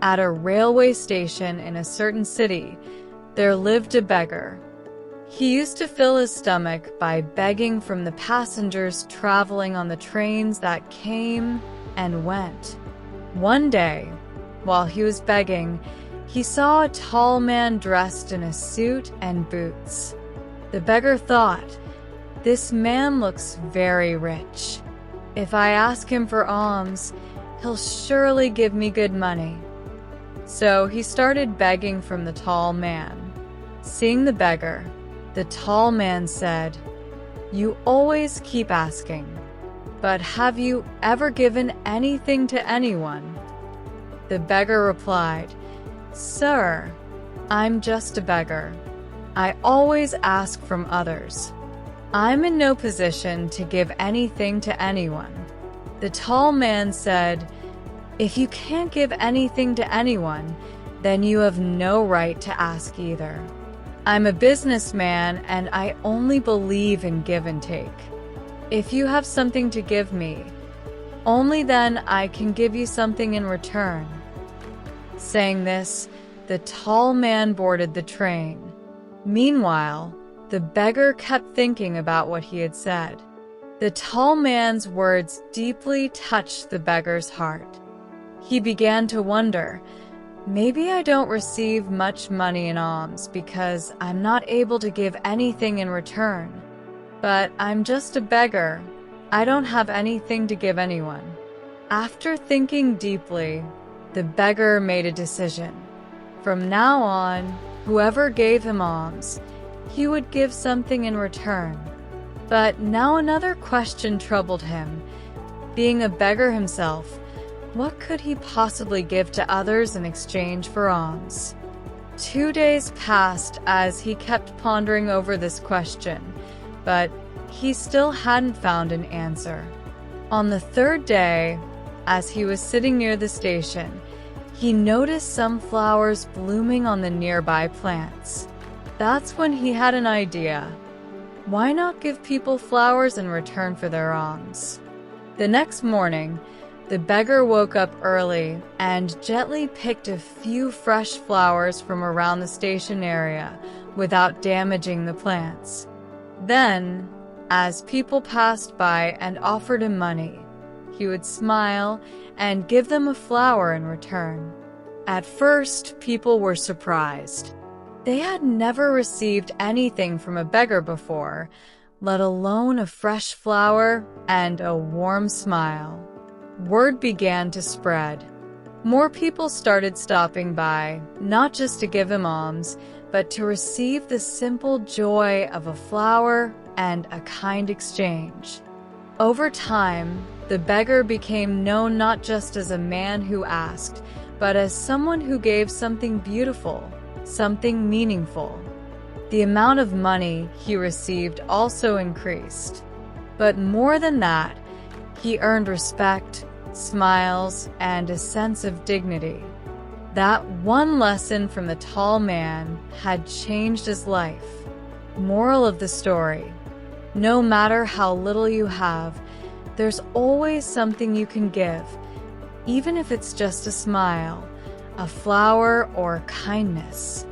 At a railway station in a certain city, there lived a beggar. He used to fill his stomach by begging from the passengers traveling on the trains that came and went. One day, while he was begging, he saw a tall man dressed in a suit and boots. The beggar thought, "This man looks very rich. If I ask him for alms, he'll surely give me good money." So he started begging from the tall man. Seeing the beggar, the tall man said, "You always keep asking, but have you ever given anything to anyone?" The beggar replied, "Sir, I'm just a beggar. I always ask from others. I'm in no position to give anything to anyone." The tall man said, "If you can't give anything to anyone, then you have no right to ask either. I'm a businessman and I only believe in give and take. If you have something to give me, only then I can give you something in return." Saying this, the tall man boarded the train. Meanwhile, the beggar kept thinking about what he had said. The tall man's words deeply touched the beggar's heart. He began to wonder, maybe I don't receive much money in alms because I'm not able to give anything in return. But I'm just a beggar. I don't have anything to give anyone. After thinking deeply, the beggar made a decision. From now on, whoever gave him alms, he would give something in return. But now another question troubled him. Being a beggar himself, what could he possibly give to others in exchange for alms? 2 days passed as he kept pondering over this question, but he still hadn't found an answer. On the third day, as he was sitting near the station, he noticed some flowers blooming on the nearby plants. That's when he had an idea. Why not give people flowers in return for their alms? The next morning, the beggar woke up early and gently picked a few fresh flowers from around the station area without damaging the plants. Then, as people passed by and offered him money, he would smile and give them a flower in return. At first, people were surprised. They had never received anything from a beggar before, let alone a fresh flower and a warm smile. Word began to spread. More people started stopping by, not just to give him alms, but to receive the simple joy of a flower and a kind exchange. Over time, the beggar became known not just as a man who asked, but as someone who gave something beautiful, something meaningful. The amount of money he received also increased. But more than that, he earned respect, smiles, and a sense of dignity. That one lesson from the tall man had changed his life. Moral of the story: no matter how little you have, there's always something you can give, even if it's just a smile, a flower, or kindness.